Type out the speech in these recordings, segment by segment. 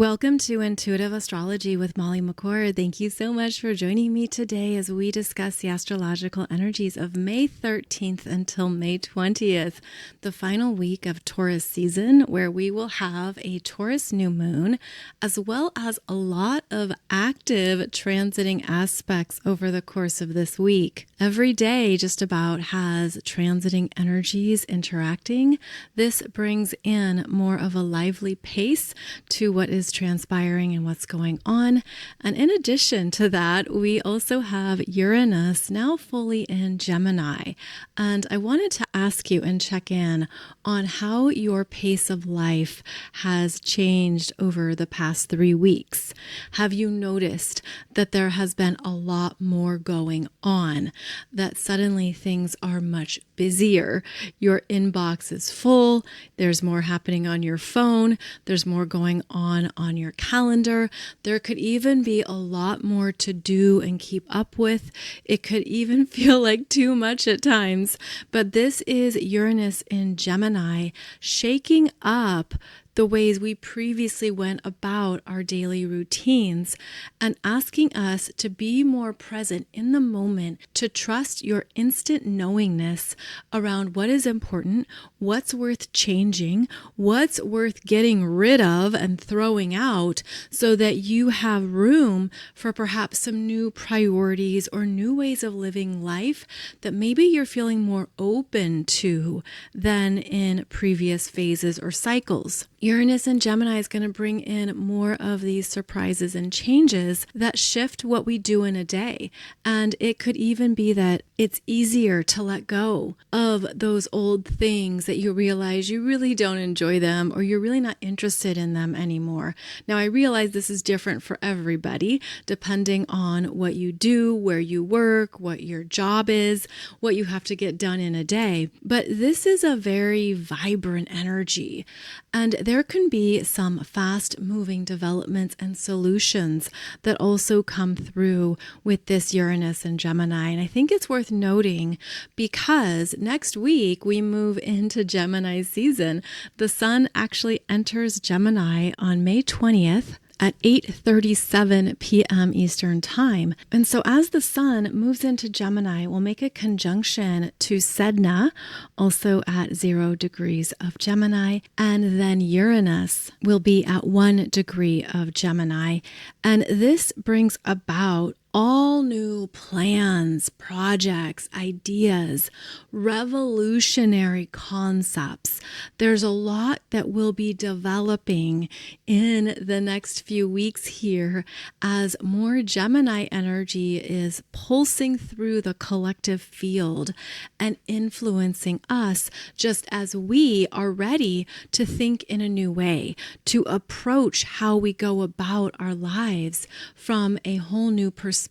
Welcome to Intuitive Astrology with Molly McCord. Thank you so much for joining me today as we discuss the astrological energies of May 13th until May 20th, the final week of Taurus season, where we will have a Taurus new moon, as well as a lot of active transiting aspects over the course of this week. Every day just about has transiting energies interacting. This brings in more of a lively pace to what is transpiring and what's going on. And in addition to that, we also have Uranus now fully in Gemini. And I wanted to ask you and check in on how your pace of life has changed over the past 3 weeks. Have you noticed that there has been a lot more going on, that suddenly things are much busier? Your inbox is full, there's more happening on your phone, there's more going on your calendar. There could even be a lot more to do and keep up with. It could even feel like too much at times. But this is Uranus in Gemini shaking up the ways we previously went about our daily routines and asking us to be more present in the moment, to trust your instant knowingness around what is important, what's worth changing, what's worth getting rid of and throwing out, so that you have room for perhaps some new priorities or new ways of living life that maybe you're feeling more open to than in previous phases or cycles. Uranus in Gemini is going to bring in more of these surprises and changes that shift what we do in a day. And it could even be that it's easier to let go of those old things that you realize you really don't enjoy them or you're really not interested in them anymore. Now, I realize this is different for everybody, depending on what you do, where you work, what your job is, what you have to get done in a day. But this is a very vibrant energy. And there can be some fast-moving developments and solutions that also come through with this Uranus and Gemini. And I think it's worth noting because next week we move into Gemini season. The sun actually enters Gemini on May 20th. At 8:37 p.m. Eastern Time. And so as the sun moves into Gemini, we'll make a conjunction to Sedna, also at 0 degrees of Gemini. And then Uranus will be at 1 degree of Gemini. And this brings about all new plans, projects, ideas, revolutionary concepts. There's a lot that will be developing in the next few weeks here as more Gemini energy is pulsing through the collective field and influencing us just as we are ready to think in a new way, to approach how we go about our lives from a whole new perspective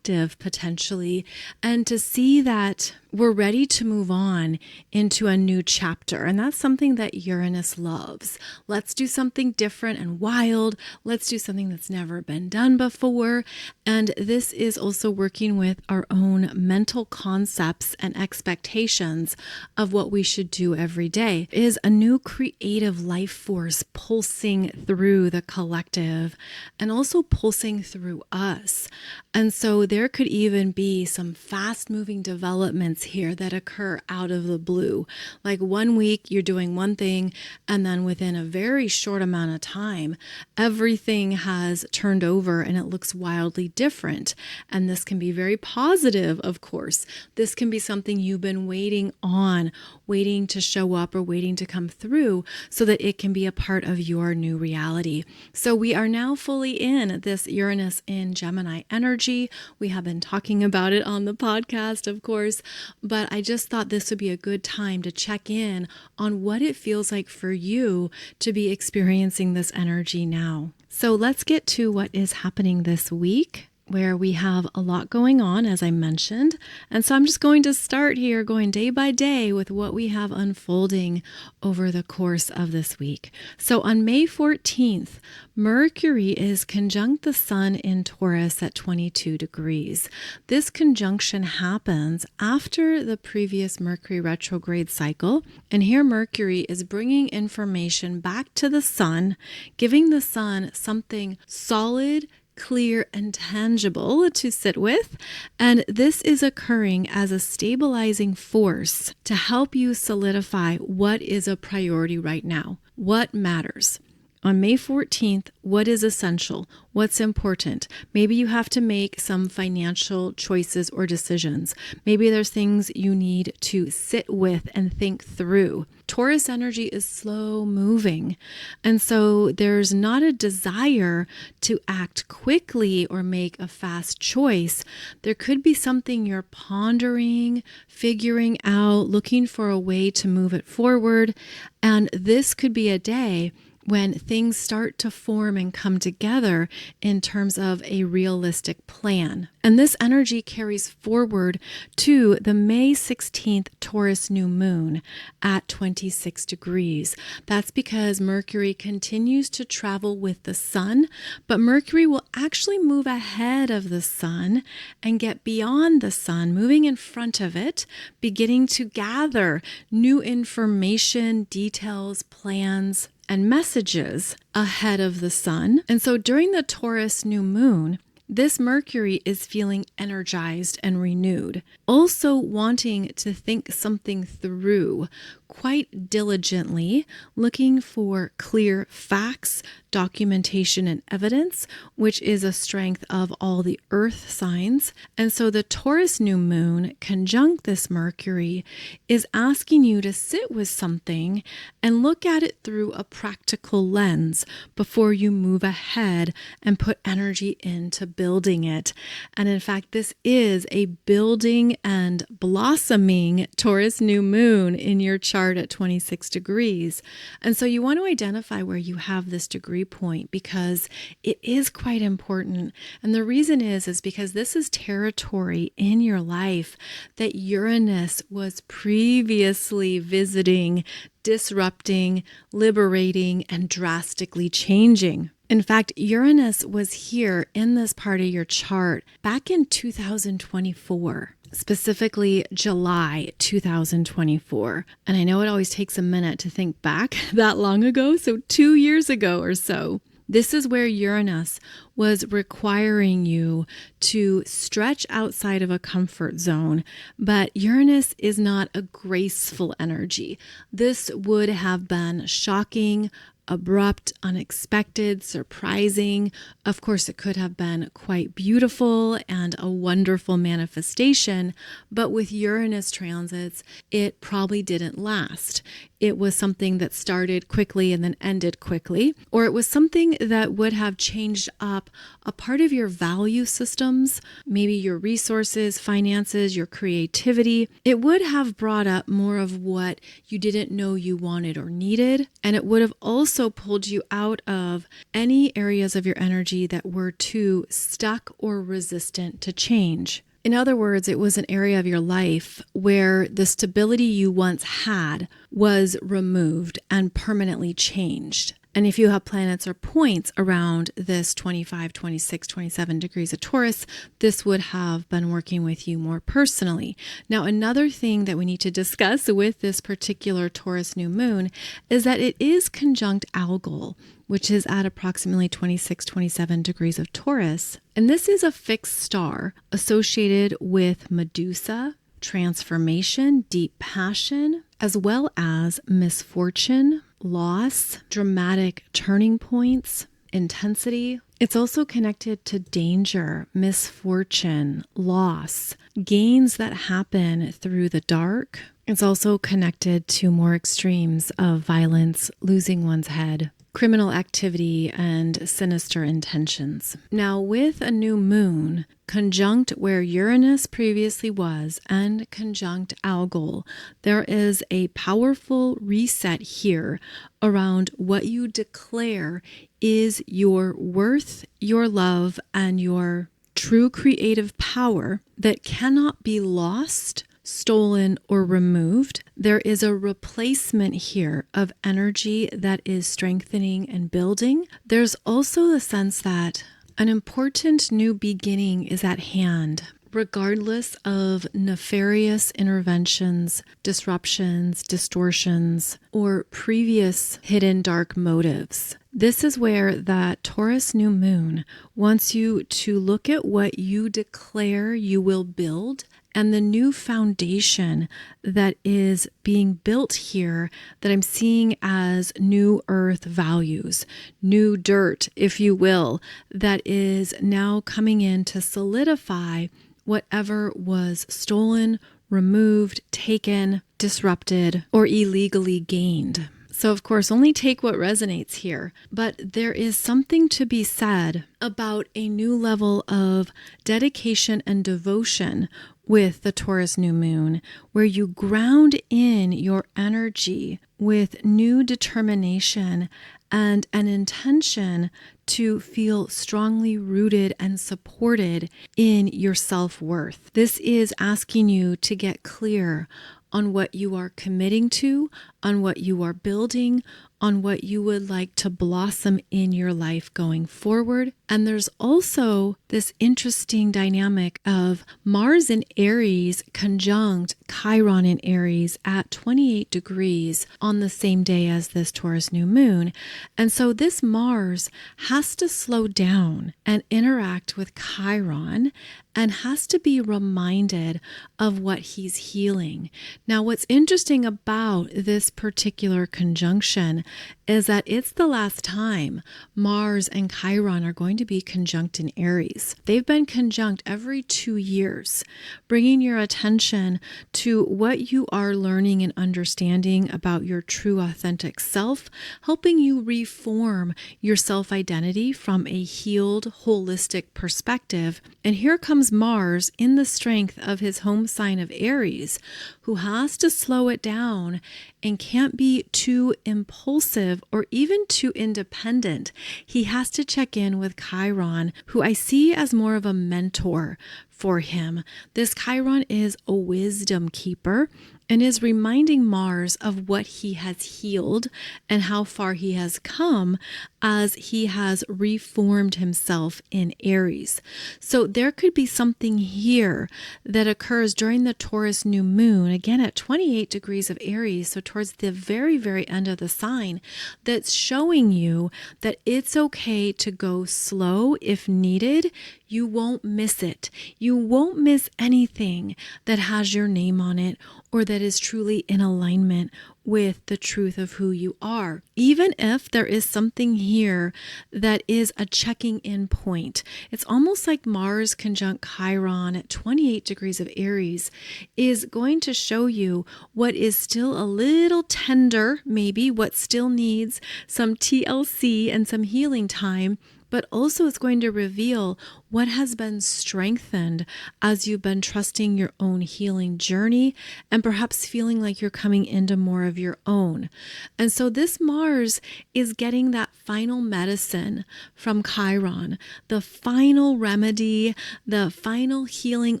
potentially, and to see that we're ready to move on into a new chapter. And that's something that Uranus loves. Let's do something different and wild. Let's do something that's never been done before. And this is also working with our own mental concepts and expectations of what we should do every day. It is a new creative life force pulsing through the collective and also pulsing through us. And so there could even be some fast-moving developments here that occur out of the blue. Like one week you're doing one thing, and then within a very short amount of time, everything has turned over and it looks wildly different. And this can be very positive, of course. This can be something you've been waiting on, waiting to show up or waiting to come through so that it can be a part of your new reality. So we are now fully in this Uranus in Gemini energy. We have been talking about it on the podcast, of course, but I just thought this would be a good time to check in on what it feels like for you to be experiencing this energy now. So let's get to what is happening this week. where we have a lot going on, as I mentioned. And so I'm just going to start here, going day by day with what we have unfolding over the course of this week. So on May 14th, Mercury is conjunct the Sun in Taurus at 22 degrees. This conjunction happens after the previous Mercury retrograde cycle. And here Mercury is bringing information back to the Sun, giving the Sun something solid, clear, and tangible to sit with. And this is occurring as a stabilizing force to help you solidify what is a priority right now, what matters. On May 14th, what is essential? What's important? Maybe you have to make some financial choices or decisions. Maybe there's things you need to sit with and think through. Taurus energy is slow moving. And so there's not a desire to act quickly or make a fast choice. There could be something you're pondering, figuring out, looking for a way to move it forward. And this could be a day when things start to form and come together in terms of a realistic plan. And this energy carries forward to the May 16th Taurus new moon at 26 degrees. That's because Mercury continues to travel with the Sun, but Mercury will actually move ahead of the Sun and get beyond the Sun, moving in front of it, beginning to gather new information, details, plans, and messages ahead of the Sun. And so during the Taurus new moon, this Mercury is feeling energized and renewed, also wanting to think something through quite diligently, looking for clear facts, documentation, and evidence, which is a strength of all the earth signs. And so the Taurus new moon conjunct this Mercury is asking you to sit with something and look at it through a practical lens before you move ahead and put energy into building it. And in fact, this is a building and blossoming Taurus new moon in your chart at 26 degrees. And so you want to identify where you have this degree point because it is quite important. And the reason is because this is territory in your life that Uranus was previously visiting, disrupting, liberating, and drastically changing. In fact, Uranus was here in this part of your chart back in 2024, specifically July 2024. And I know it always takes a minute to think back that long ago, so 2 years ago or so. This is where Uranus was requiring you to stretch outside of a comfort zone, but Uranus is not a graceful energy. This would have been shocking, abrupt, unexpected, surprising. Of course, it could have been quite beautiful and a wonderful manifestation, but with Uranus transits, it probably didn't last. It was something that started quickly and then ended quickly, or it was something that would have changed up a part of your value systems, maybe your resources, finances, your creativity. It would have brought up more of what you didn't know you wanted or needed, and it would have also pulled you out of any areas of your energy that were too stuck or resistant to change. In other words, it was an area of your life where the stability you once had was removed and permanently changed. And if you have planets or points around this 25, 26, 27 degrees of Taurus, this would have been working with you more personally. Now, another thing that we need to discuss with this particular Taurus new moon is that it is conjunct Algol, which is at approximately 26, 27 degrees of Taurus. And this is a fixed star associated with Medusa, transformation, deep passion, as well as misfortune, loss, dramatic turning points, intensity. It's also connected to danger, misfortune, loss, gains that happen through the dark. It's also connected to more extremes of violence, losing one's head, criminal activity, and sinister intentions. Now, with a new moon conjunct where Uranus previously was and conjunct Algol, there is a powerful reset here around what you declare is your worth, your love, and your true creative power that cannot be lost, stolen, or removed. There is a replacement here of energy that is strengthening and building. There's also the sense that an important new beginning is at hand, regardless of nefarious interventions, disruptions, distortions, or previous hidden dark motives. This is where that Taurus new moon wants you to look at what you declare you will build and the new foundation that is being built here that I'm seeing as new earth values, new dirt, if you will, that is now coming in to solidify whatever was stolen, removed, taken, disrupted, or illegally gained. So, of course, only take what resonates here. But there is something to be said about a new level of dedication and devotion with the Taurus new moon, where you ground in your energy with new determination and an intention to feel strongly rooted and supported in your self-worth. This is asking you to get clear on what you are committing to, on what you are building, on what you would like to blossom in your life going forward. And there's also this interesting dynamic of Mars in Aries conjunct Chiron in Aries at 28 degrees on the same day as this Taurus new moon. And so this Mars has to slow down and interact with Chiron and has to be reminded of what he's healing. Now, what's interesting about this particular conjunction is that it's the last time Mars and Chiron are going to be conjunct in Aries. They've been conjunct every 2 years, bringing your attention to what you are learning and understanding about your true authentic self, helping you reform your self-identity from a healed, holistic perspective. And here comes Mars in the strength of his home sign of Aries, who has to slow it down and can't be too impulsive or even too independent. He has to check in with Chiron, who I see as more of a mentor for him. This Chiron is a wisdom keeper and is reminding Mars of what he has healed and how far he has come as he has reformed himself in Aries. So there could be something here that occurs during the Taurus new moon, again at 28 degrees of Aries, so towards the very, very end of the sign, that's showing you that it's okay to go slow if needed. You won't miss it. You won't miss anything that has your name on it or that is truly in alignment with the truth of who you are. Even if there is something here that is a checking in point. It's almost like Mars conjunct Chiron at 28 degrees of Aries is going to show you what is still a little tender, maybe what still needs some TLC and some healing time, but also it's going to reveal what has been strengthened as you've been trusting your own healing journey and perhaps feeling like you're coming into more of your own. And so this Mars is getting that final medicine from Chiron, the final remedy, the final healing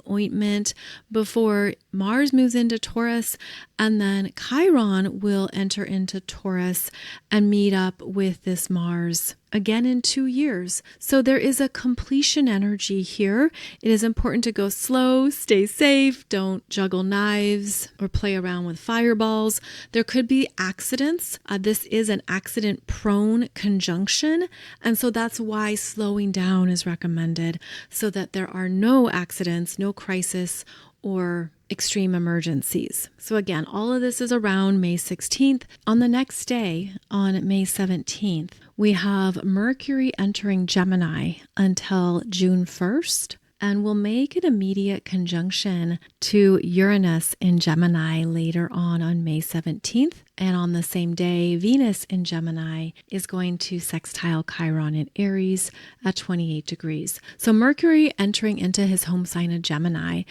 ointment before Mars moves into Taurus, and then Chiron will enter into Taurus and meet up with this Mars again in 2 years. So there is a completion energy here. It is important to go slow, stay safe, don't juggle knives or play around with fireballs. There could be accidents. This is an accident-prone conjunction, and so that's why slowing down is recommended so that there are no accidents, no crisis, or extreme emergencies. So again, all of this is around May 16th. On the next day, on May 17th, we have Mercury entering Gemini until June 1st, and will make an immediate conjunction to Uranus in Gemini later on May 17th. And on the same day, Venus in Gemini is going to sextile Chiron in Aries at 28 degrees. So Mercury entering into his home sign of Gemini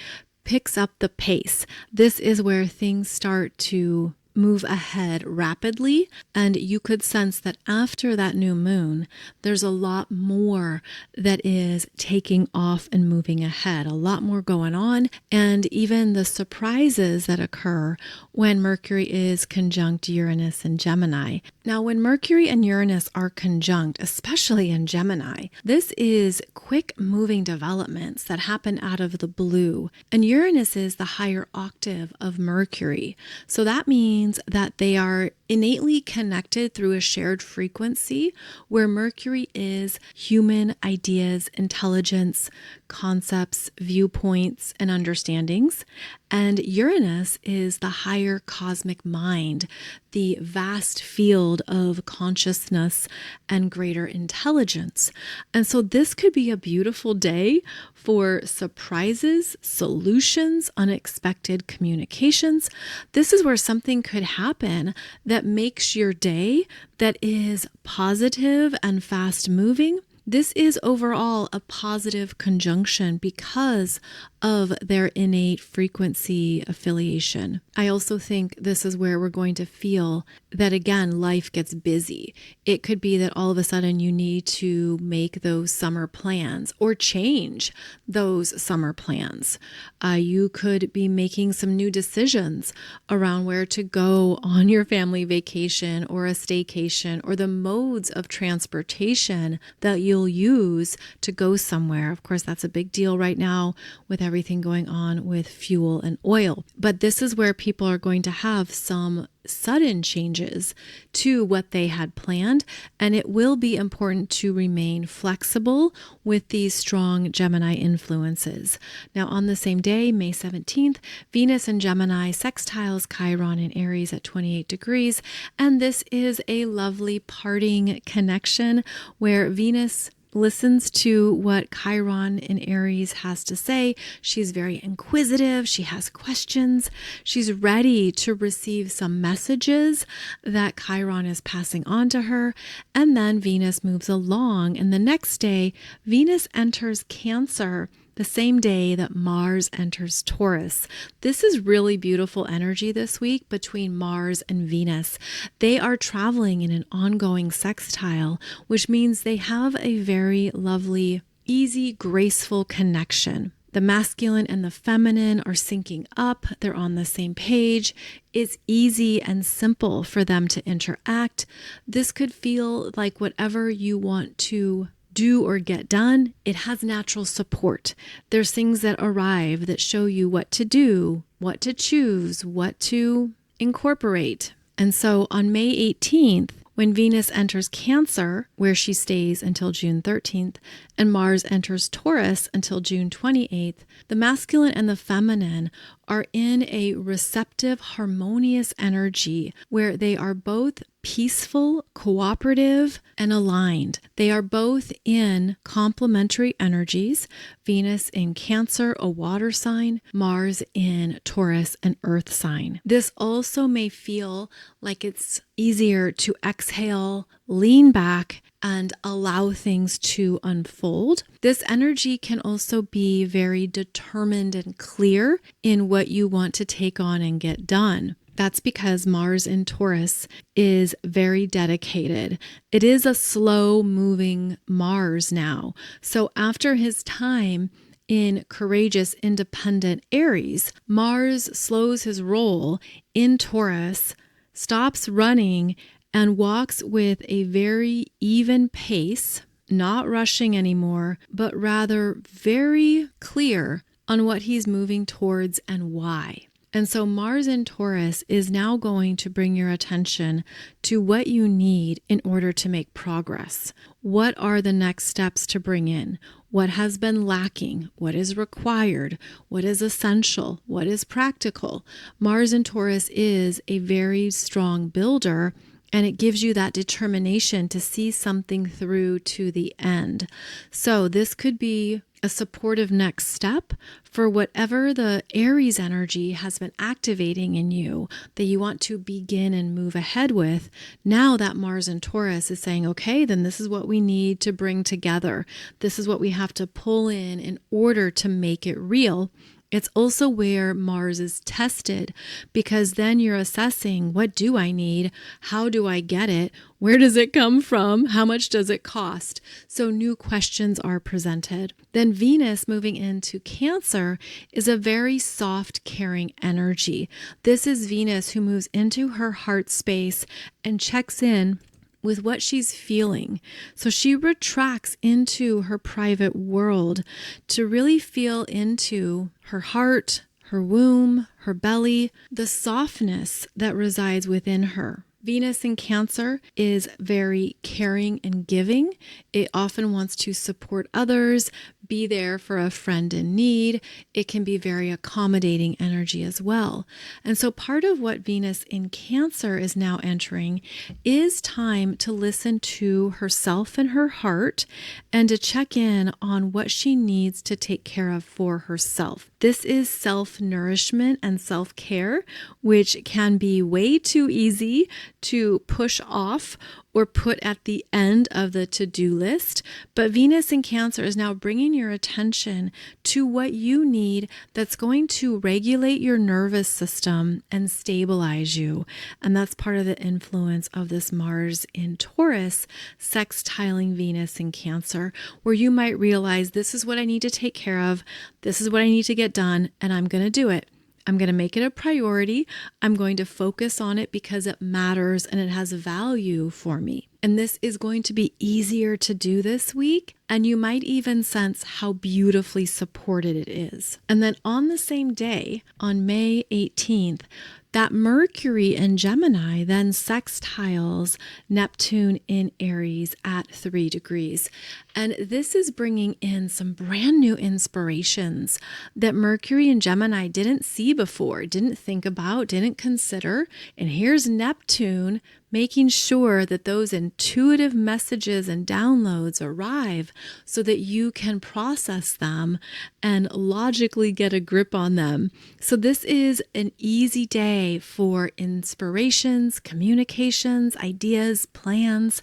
picks up the pace. This is where things start to move ahead rapidly, and you could sense that after that new moon, there's a lot more that is taking off and moving ahead, a lot more going on, and even the surprises that occur when Mercury is conjunct Uranus and Gemini. Now, when Mercury and Uranus are conjunct, especially in Gemini, this is quick moving developments that happen out of the blue, and Uranus is the higher octave of Mercury. So that means that they are innately connected through a shared frequency, where Mercury is human ideas, intelligence, concepts, viewpoints, and understandings. And Uranus is the higher cosmic mind, the vast field of consciousness and greater intelligence. And so this could be a beautiful day for surprises, solutions, unexpected communications. This is where something could happen that makes your day that is positive and fast moving. This is overall a positive conjunction because of their innate frequency affiliation. I also think this is where we're going to feel that, again, life gets busy. It could be that all of a sudden you need to make those summer plans or change those summer plans. You could be making some new decisions around where to go on your family vacation or a staycation, or the modes of transportation that you'll use to go somewhere. Of course, that's a big deal right now with everything going on with fuel and oil. But this is where people are going to have some sudden changes to what they had planned, and it will be important to remain flexible with these strong Gemini influences. Now, on the same day, May 17th, Venus in Gemini sextiles Chiron in Aries at 28 degrees, and this is a lovely parting connection where Venus listens to what Chiron in Aries has to say. She's very inquisitive. She has questions. She's ready to receive some messages that Chiron is passing on to her. And then Venus moves along. And the next day, Venus enters Cancer the same day that Mars enters Taurus. This is really beautiful energy this week between Mars and Venus. They are traveling in an ongoing sextile, which means they have a very lovely, easy, graceful connection. The masculine and the feminine are syncing up. They're on the same page. It's easy and simple for them to interact. This could feel like whatever you want to do or get done, it has natural support. There's things that arrive that show you what to do, what to choose, what to incorporate. And so on May 18th, when Venus enters Cancer, where she stays until June 13th, and Mars enters Taurus until June 28th, the masculine and the feminine are in a receptive, harmonious energy where they are both peaceful, cooperative, and aligned. They are both in complementary energies. Venus in Cancer, a water sign, Mars in Taurus, an earth sign. This also may feel like it's easier to exhale, lean back, and allow things to unfold. This energy can also be very determined and clear in what you want to take on and get done. That's because Mars in Taurus is very dedicated. It is a slow moving Mars now. So after his time in courageous, independent Aries, Mars slows his roll in Taurus, stops running, and walks with a very even pace, not rushing anymore, but rather very clear on what he's moving towards and why. And so Mars in Taurus is now going to bring your attention to what you need in order to make progress. What are the next steps to bring in? What has been lacking? What is required? What is essential? What is practical? Mars in Taurus is a very strong builder, and it gives you that determination to see something through to the end. So this could be a supportive next step for whatever the Aries energy has been activating in you that you want to begin and move ahead with. Now that Mars in Taurus is saying, okay, then this is what we need to bring together. This is what we have to pull in order to make it real. It's also where Mars is tested, because then you're assessing, what do I need? How do I get it? Where does it come from? How much does it cost? So new questions are presented. Then Venus moving into Cancer is a very soft, caring energy. This is Venus who moves into her heart space and checks in with what she's feeling. So she retracts into her private world to really feel into her heart, her womb, her belly, the softness that resides within her. Venus in Cancer is very caring and giving. It often wants to support others, be there for a friend in need. It can be very accommodating energy as well. And so part of what Venus in Cancer is now entering is time to listen to herself and her heart and to check in on what she needs to take care of for herself. This is self-nourishment and self-care, which can be way too easy to push off or put at the end of the to-do list. But Venus in Cancer is now bringing your attention to what you need that's going to regulate your nervous system and stabilize you. And that's part of the influence of this Mars in Taurus sextiling Venus in Cancer, where you might realize, this is what I need to take care of, this is what I need to get done, and I'm going to do it. I'm going to make it a priority. I'm going to focus on it because it matters and it has value for me. And this is going to be easier to do this week. And you might even sense how beautifully supported it is. And then on the same day, on May 18th, that Mercury in Gemini then sextiles Neptune in Aries at 3 degrees. And this is bringing in some brand new inspirations that Mercury in Gemini didn't see before, didn't think about, didn't consider. And here's Neptune making sure that those intuitive messages and downloads arrive so that you can process them and logically get a grip on them. So this is an easy day for inspirations, communications, ideas, plans.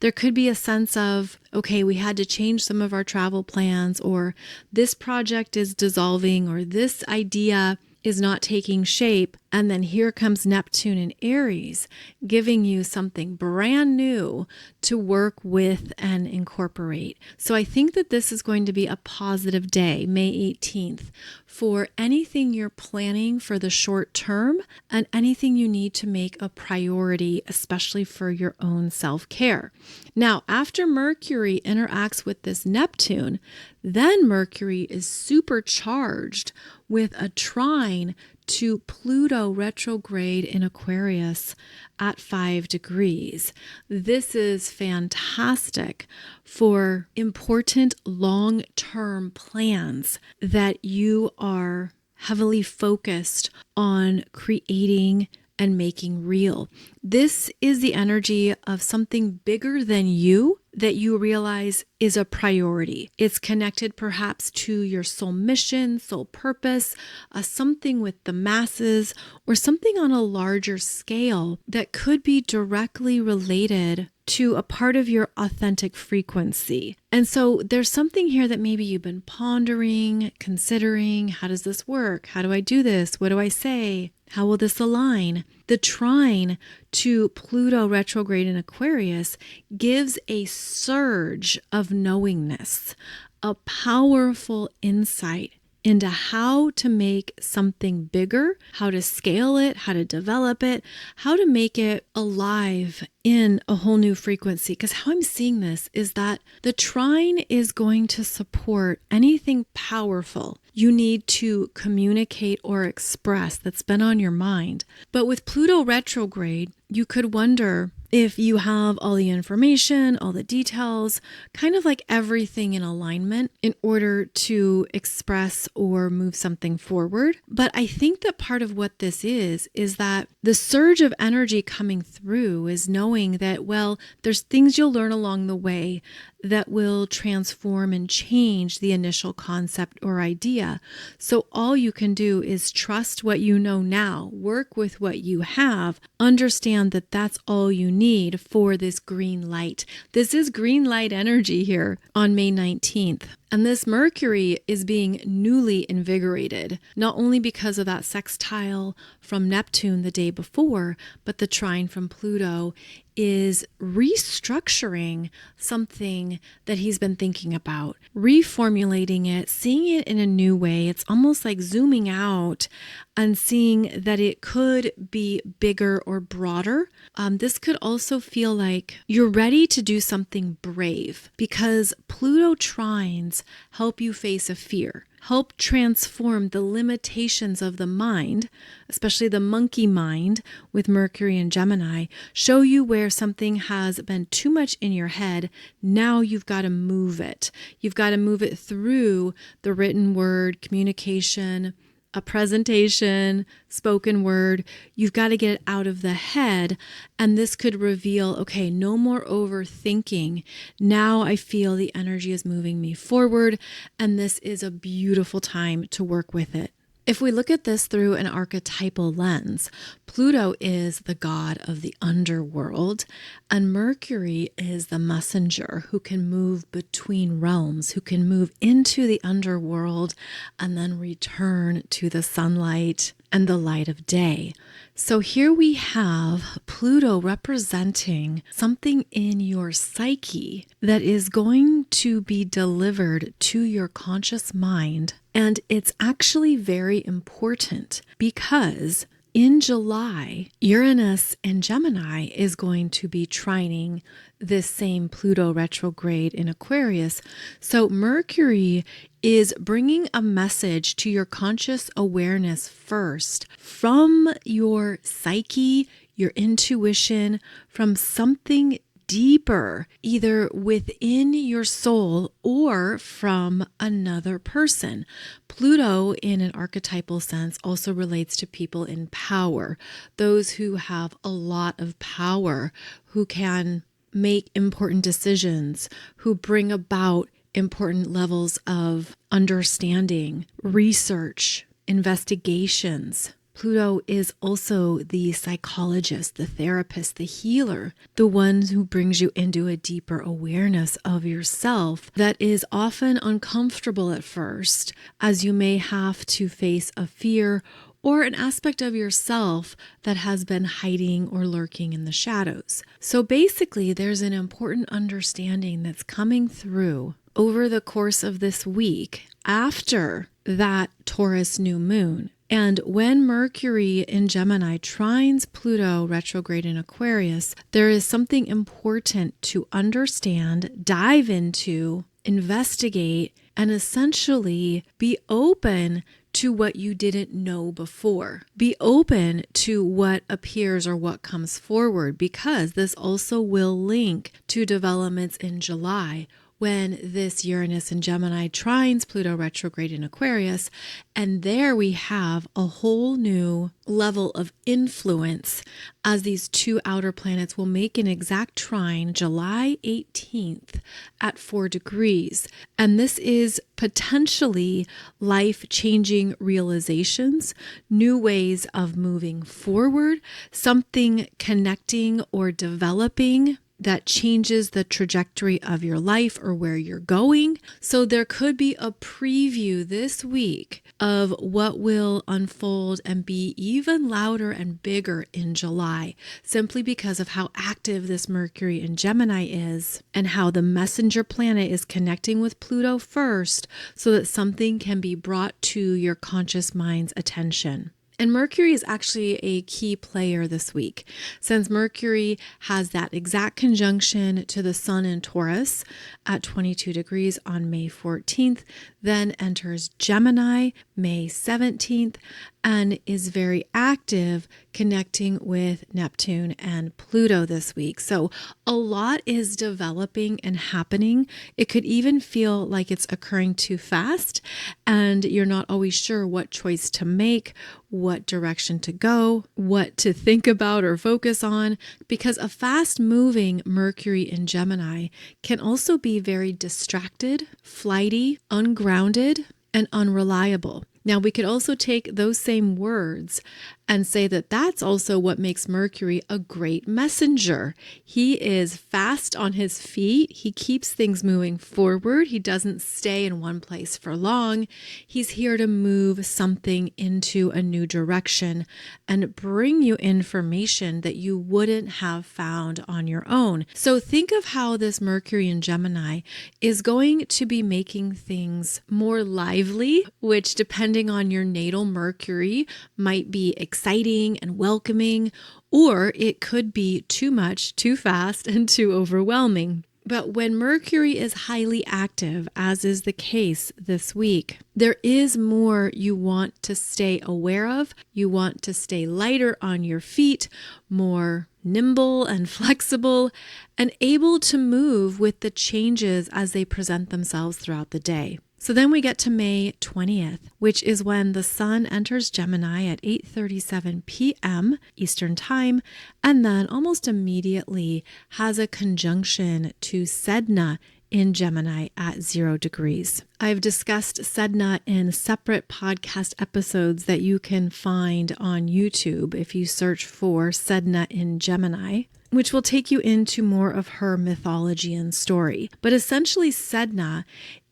There could be a sense of, okay, we had to change some of our travel plans, or this project is dissolving, or this idea is not taking shape. And then here comes Neptune in Aries, giving you something brand new to work with and incorporate. So I think that this is going to be a positive day, May 18th, for anything you're planning for the short term and anything you need to make a priority, especially for your own self-care. Now, after Mercury interacts with this Neptune, then Mercury is supercharged with a trine to Pluto retrograde in Aquarius at 5 degrees. This is fantastic for important long-term plans that you are heavily focused on creating and making real. This is the energy of something bigger than you that you realize is a priority. It's connected perhaps to your soul mission, soul purpose, something with the masses, or something on a larger scale that could be directly related to a part of your authentic frequency. And so there's something here that maybe you've been pondering, considering. How does this work? How do I do this? What do I say? How will this align? The trine to Pluto retrograde in Aquarius gives a surge of knowingness, a powerful insight into how to make something bigger, how to scale it, how to develop it, how to make it alive in a whole new frequency. Because how I'm seeing this is that the trine is going to support anything powerful you need to communicate or express that's been on your mind. But with Pluto retrograde, you could wonder if you have all the information, all the details, kind of like everything in alignment in order to express or move something forward. But I think that part of what this is that the surge of energy coming through is knowing that, well, there's things you'll learn along the way that will transform and change the initial concept or idea. So all you can do is trust what you know now, work with what you have, understand that that's all you need need for this green light. This is green light energy here on May 19th. And this Mercury is being newly invigorated, not only because of that sextile from Neptune the day before, but the trine from Pluto is restructuring something that he's been thinking about, reformulating it, seeing it in a new way. It's almost like zooming out and seeing that it could be bigger or broader. This could also feel like you're ready to do something brave, because Pluto trines help you face a fear, help transform the limitations of the mind, especially the monkey mind with Mercury and Gemini, show you where something has been too much in your head. Now you've got to move it. You've got to move it through the written word, communication, a presentation, spoken word. You've got to get it out of the head. And this could reveal, okay, no more overthinking. Now I feel the energy is moving me forward, and this is a beautiful time to work with it. If we look at this through an archetypal lens, Pluto is the god of the underworld, and Mercury is the messenger who can move between realms, who can move into the underworld and then return to the sunlight and the light of day. So here we have Pluto representing something in your psyche that is going to be delivered to your conscious mind. And it's actually very important because in July, Uranus and Gemini is going to be trining this same Pluto retrograde in Aquarius. So Mercury is bringing a message to your conscious awareness first from your psyche, your intuition, from something deeper, either within your soul or from another person. Pluto, in an archetypal sense, also relates to people in power, those who have a lot of power, who can make important decisions, who bring about important levels of understanding, research, investigations. Pluto is also the psychologist, the therapist, the healer, the one who brings you into a deeper awareness of yourself that is often uncomfortable at first, as you may have to face a fear or an aspect of yourself that has been hiding or lurking in the shadows. So basically, there's an important understanding that's coming through over the course of this week after that Taurus new moon. And when Mercury in Gemini trines Pluto retrograde in Aquarius, there is something important to understand, dive into, investigate, and essentially be open to what you didn't know before. Be open to what appears or what comes forward, because this also will link to developments in July, when this Uranus and Gemini trines Pluto retrograde in Aquarius. And there we have a whole new level of influence as these two outer planets will make an exact trine July 18th at 4 degrees. And this is potentially life-changing realizations, new ways of moving forward, something connecting or developing that changes the trajectory of your life or where you're going. So there could be a preview this week of what will unfold and be even louder and bigger in July, simply because of how active this Mercury in Gemini is and how the messenger planet is connecting with Pluto first so that something can be brought to your conscious mind's attention. And Mercury is actually a key player this week, since Mercury has that exact conjunction to the Sun in Taurus at 22 degrees on May 14th, then enters Gemini May 17th, and is very active connecting with Neptune and Pluto this week. So a lot is developing and happening. It could even feel like it's occurring too fast, and you're not always sure what choice to make, what direction to go, what to think about or focus on, because a fast-moving Mercury in Gemini can also be very distracted, flighty, ungrounded, and unreliable. Now, we could also take those same words and say that that's also what makes Mercury a great messenger. He is fast on his feet. He keeps things moving forward. He doesn't stay in one place for long. He's here to move something into a new direction and bring you information that you wouldn't have found on your own. So think of how this Mercury in Gemini is going to be making things more lively, which depending on your natal Mercury might be exciting and welcoming, or it could be too much, too fast, and too overwhelming. But when Mercury is highly active, as is the case this week, there is more you want to stay aware of. You want to stay lighter on your feet, more nimble and flexible, and able to move with the changes as they present themselves throughout the day. So then we get to May 20th, which is when the sun enters Gemini at 8:37 p.m. Eastern Time, and then almost immediately has a conjunction to Sedna in Gemini at 0 degrees. I've discussed Sedna in separate podcast episodes that you can find on YouTube if you search for Sedna in Gemini, which will take you into more of her mythology and story. But essentially, Sedna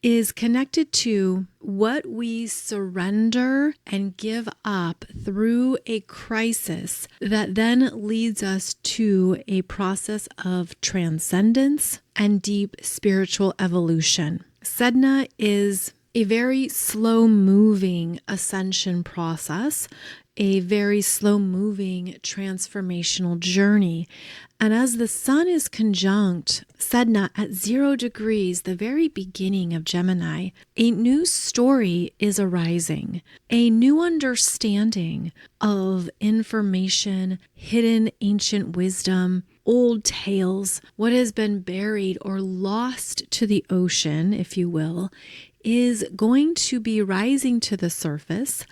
is connected to what we surrender and give up through a crisis that then leads us to a process of transcendence and deep spiritual evolution. Sedna is a very slow-moving ascension process, a very slow-moving transformational journey. And as the sun is conjunct Sedna at 0 degrees, the very beginning of Gemini, a new story is arising, a new understanding of information, hidden ancient wisdom, old tales, what has been buried or lost to the ocean, if you will, is going to be rising to the surface.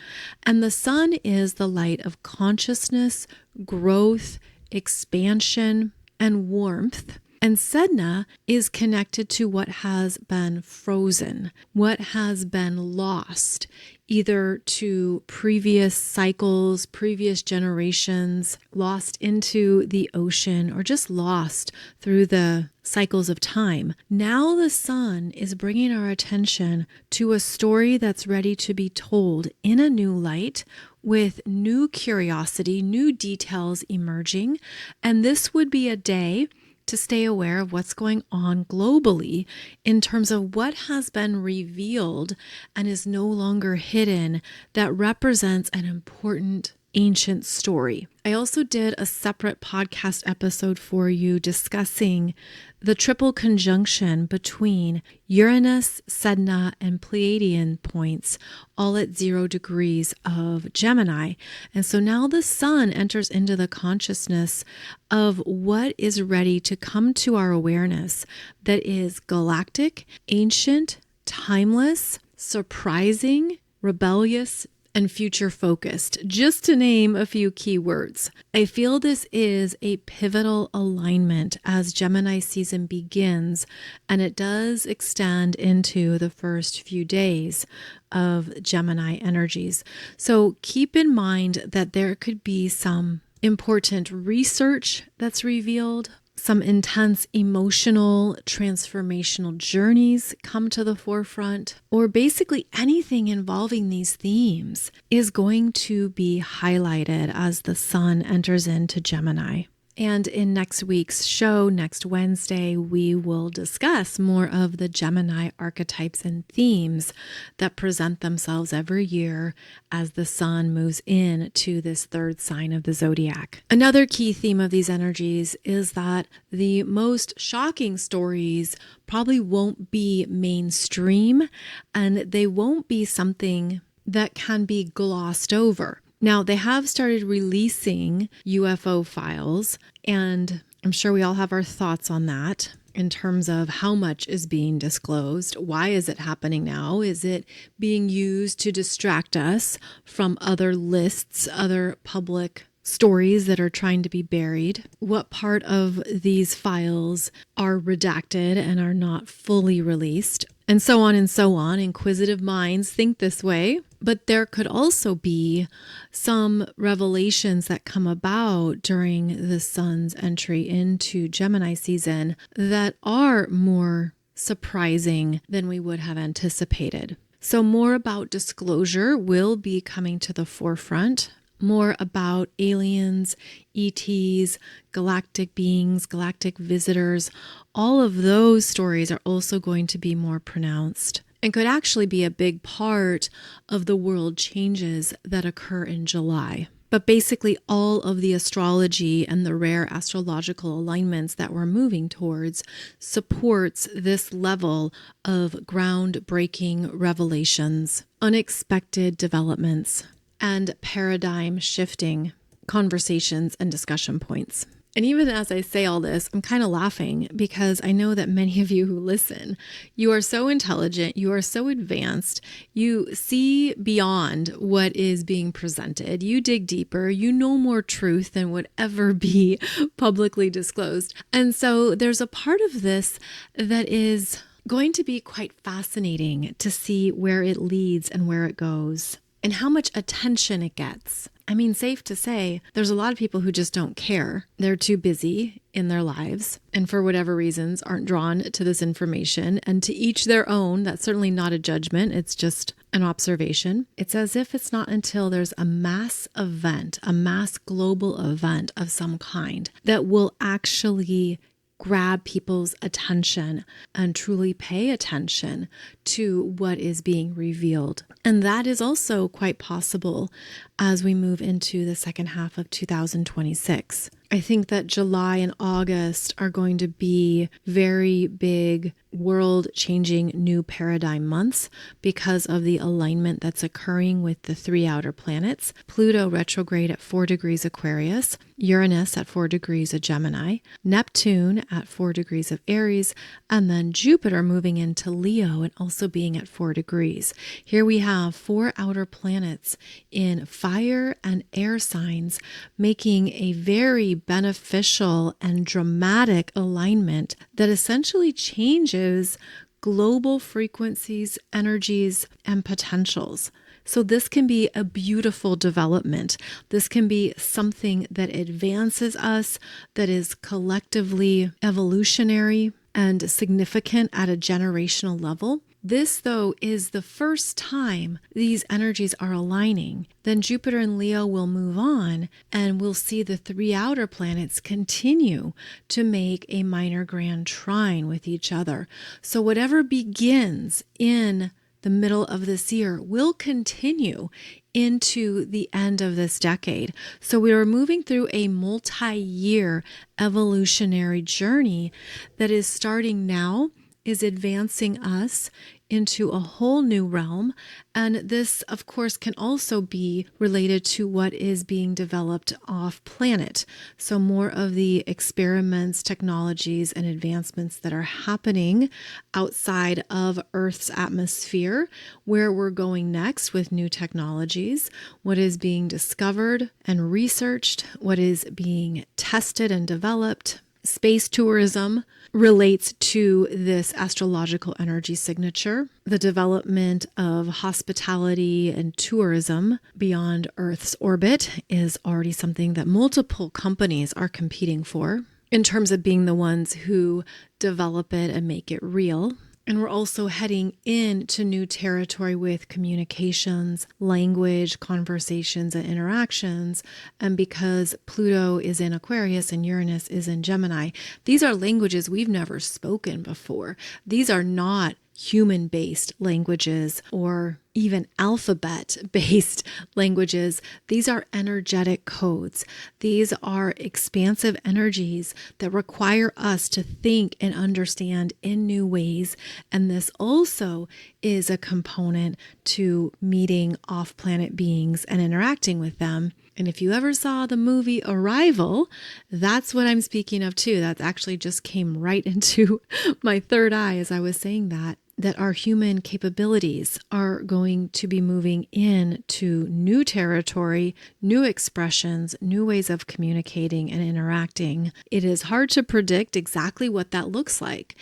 And the sun is the light of consciousness, growth, expansion, and warmth. And Sedna is connected to what has been frozen, what has been lost, either to previous cycles, previous generations, lost into the ocean, or just lost through the cycles of time. Now the sun is bringing our attention to a story that's ready to be told in a new light, with new curiosity, new details emerging. And this would be a day to stay aware of what's going on globally in terms of what has been revealed and is no longer hidden that represents an important ancient story. I also did a separate podcast episode for you discussing the triple conjunction between Uranus, Sedna, and Pleiadian points, all at 0 degrees of Gemini. And so now the sun enters into the consciousness of what is ready to come to our awareness that is galactic, ancient, timeless, surprising, rebellious, and future focused, just to name a few key words. I feel this is a pivotal alignment as Gemini season begins, and it does extend into the first few days of Gemini energies. So keep in mind that there could be some important research that's revealed. Some intense emotional, transformational journeys come to the forefront, or basically anything involving these themes is going to be highlighted as the sun enters into Gemini. And in next week's show, next Wednesday, we will discuss more of the Gemini archetypes and themes that present themselves every year as the sun moves into this third sign of the zodiac. Another key theme of these energies is that the most shocking stories probably won't be mainstream, and they won't be something that can be glossed over. Now, they have started releasing UFO files, and I'm sure we all have our thoughts on that in terms of how much is being disclosed. Why is it happening now? Is it being used to distract us from other lists, other public stories that are trying to be buried? What part of these files are redacted and are not fully released? and so on and so on. Inquisitive minds think this way. But there could also be some revelations that come about during the sun's entry into Gemini season that are more surprising than we would have anticipated. So more about disclosure will be coming to the forefront. More about aliens, ETs, galactic beings, galactic visitors. All of those stories are also going to be more pronounced and could actually be a big part of the world changes that occur in July. But basically all of the astrology and the rare astrological alignments that we're moving towards supports this level of groundbreaking revelations, unexpected developments, and paradigm shifting conversations and discussion points. And even as I say all this, I'm kind of laughing because I know that many of you who listen, you are so intelligent, you are so advanced, you see beyond what is being presented, you dig deeper, you know more truth than would ever be publicly disclosed. And so there's a part of this that is going to be quite fascinating to see where it leads and where it goes and how much attention it gets. I mean, safe to say, there's a lot of people who just don't care. They're too busy in their lives and for whatever reasons aren't drawn to this information, and to each their own. That's certainly not a judgment. It's just an observation. It's as if it's not until there's a mass event, a mass global event of some kind that will actually grab people's attention and truly pay attention to what is being revealed. And that is also quite possible as we move into the second half of 2026. I think that July and August are going to be very big, world-changing new paradigm months because of the alignment that's occurring with the three outer planets. Pluto retrograde at 4 degrees Aquarius, Uranus at 4 degrees of Gemini, Neptune at 4 degrees of Aries, and then Jupiter moving into Leo and also being at 4 degrees. Here we have 4 outer planets in fire and air signs, making a very beneficial and dramatic alignment that essentially changes global frequencies, energies, and potentials. So this can be a beautiful development. This can be something that advances us, that is collectively evolutionary and significant at a generational level. This, though, is the first time these energies are aligning. Then Jupiter and Leo will move on, and we'll see the 3 outer planets continue to make a minor grand trine with each other. So whatever begins in the middle of this year will continue into the end of this decade. So we are moving through a multi-year evolutionary journey that is starting now, is advancing us into a whole new realm. And this, of course, can also be related to what is being developed off planet. So more of the experiments, technologies, and advancements that are happening outside of Earth's atmosphere, where we're going next with new technologies, what is being discovered and researched, what is being tested and developed. Space tourism relates to this astrological energy signature. The development of hospitality and tourism beyond Earth's orbit is already something that multiple companies are competing for in terms of being the ones who develop it and make it real. And we're also heading into new territory with communications, language, conversations, and interactions. And because Pluto is in Aquarius and Uranus is in Gemini, these are languages we've never spoken before. These are not human-based languages or even alphabet-based languages. These are energetic codes. These are expansive energies that require us to think and understand in new ways. And this also is a component to meeting off-planet beings and interacting with them. And if you ever saw the movie Arrival, that's what I'm speaking of too. That actually just came right into my third eye as I was saying that. that our human capabilities are going to be moving into new territory, new expressions, new ways of communicating and interacting. It is hard to predict exactly what that looks like.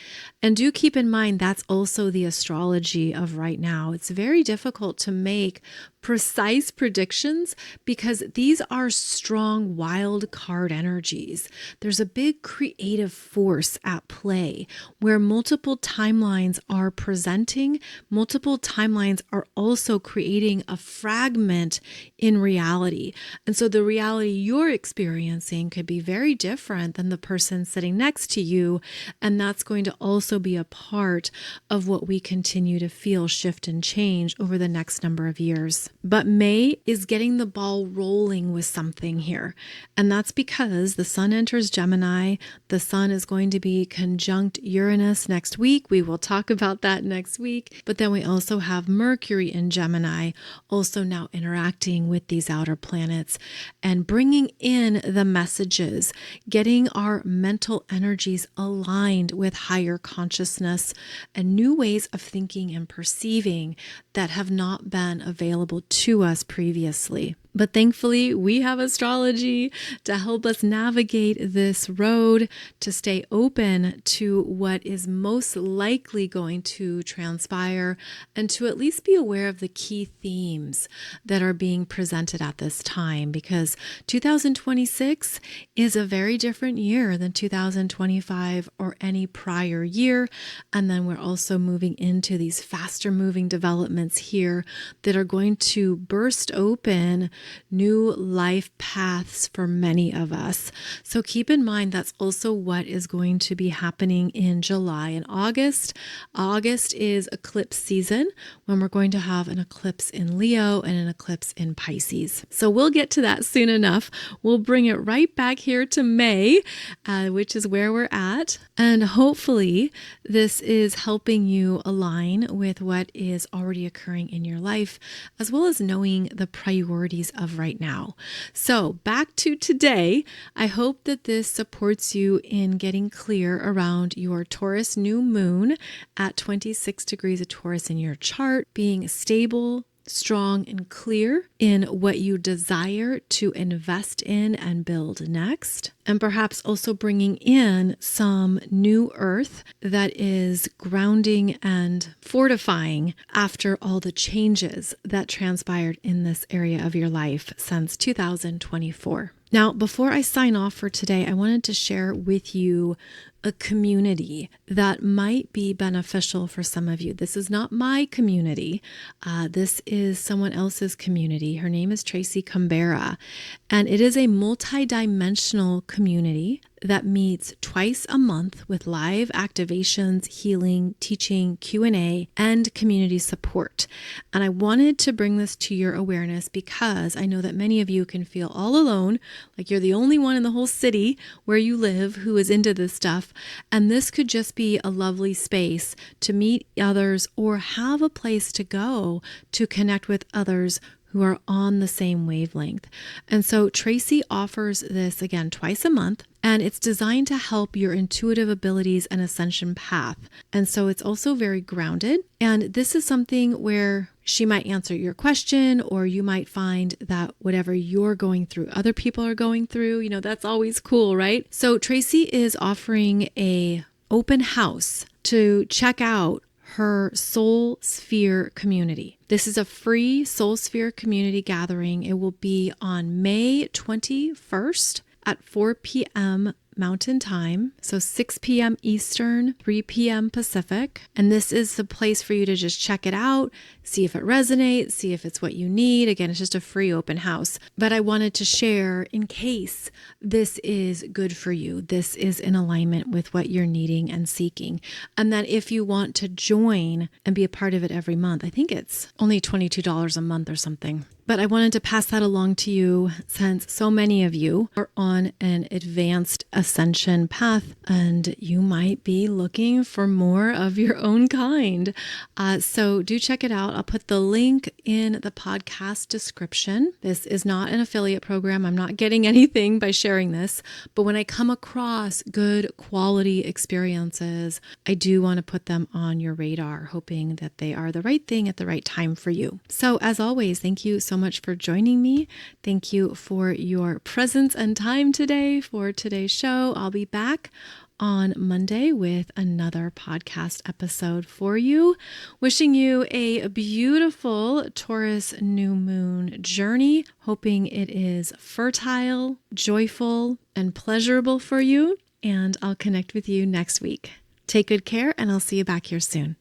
And do keep in mind that's also the astrology of right now. It's very difficult to make precise predictions because these are strong wild card energies. There's a big creative force at play where multiple timelines are presenting, multiple timelines are also creating a fragment in reality. And so the reality you're experiencing could be very different than the person sitting next to you. And that's going to also be a part of what we continue to feel shift and change over the next number of years. But May is getting the ball rolling with something here. And that's because the sun enters Gemini. The sun is going to be conjunct Uranus next week. We will talk about that next week. But then we also have Mercury in Gemini, also now interacting with these outer planets and bringing in the messages, getting our mental energies aligned with higher consciousness and new ways of thinking and perceiving that have not been available to us previously. But thankfully, we have astrology to help us navigate this road, to stay open to what is most likely going to transpire, and to at least be aware of the key themes that are being presented at this time, because 2026 is a very different year than 2025 or any prior year. And then we're also moving into these faster moving developments here that are going to burst open new life paths for many of us. So keep in mind that's also what is going to be happening in July and August. August is eclipse season when we're going to have an eclipse in Leo and an eclipse in Pisces. So we'll get to that soon enough. We'll bring it right back here to May, which is where we're at. And hopefully this is helping you align with what is already occurring in your life, as well as knowing the priorities of right now. So back to today, I hope that this supports you in getting clear around your Taurus new moon at 26 degrees of Taurus in your chart, being stable, strong, and clear in what you desire to invest in and build next. And perhaps also bringing in some new earth that is grounding and fortifying after all the changes that transpired in this area of your life since 2024. Now, before I sign off for today, I wanted to share with you a community that might be beneficial for some of you. This is not my community. This is someone else's community. Her name is Tracy Cumbera, and it is a multidimensional community that meets twice a month with live activations, healing, teaching, Q&A, and community support. And I wanted to bring this to your awareness because I know that many of you can feel all alone, like you're the only one in the whole city where you live who is into this stuff. And this could just be a lovely space to meet others or have a place to go to connect with others who are on the same wavelength. And so Tracy offers this again twice a month, and it's designed to help your intuitive abilities and ascension path. And so it's also very grounded. And this is something where she might answer your question, or you might find that whatever you're going through, other people are going through, that's always cool, right? So Tracy is offering a open house to check out her Soul Sphere community. This is a free Soul Sphere community gathering. It will be on May 21st at 4 p.m. Mountain Time, so 6 p.m. Eastern, 3 p.m. Pacific. And this is the place for you to just check it out, see if it resonates, see if it's what you need. Again, it's just a free open house. But I wanted to share in case this is good for you. This is in alignment with what you're needing and seeking. And that if you want to join and be a part of it every month, I think it's only $22 a month or something. But I wanted to pass that along to you since so many of you are on an advanced ascension path and you might be looking for more of your own kind. So do check it out. I'll put the link in the podcast description. This is not an affiliate program. I'm not getting anything by sharing this, but when I come across good quality experiences, I do want to put them on your radar, hoping that they are the right thing at the right time for you. So as always, thank you so much for joining me. Thank you for your presence and time today for today's show. I'll be back on Monday with another podcast episode for you. Wishing you a beautiful Taurus new moon journey. Hoping it is fertile, joyful, and pleasurable for you. And I'll connect with you next week. Take good care, and I'll see you back here soon.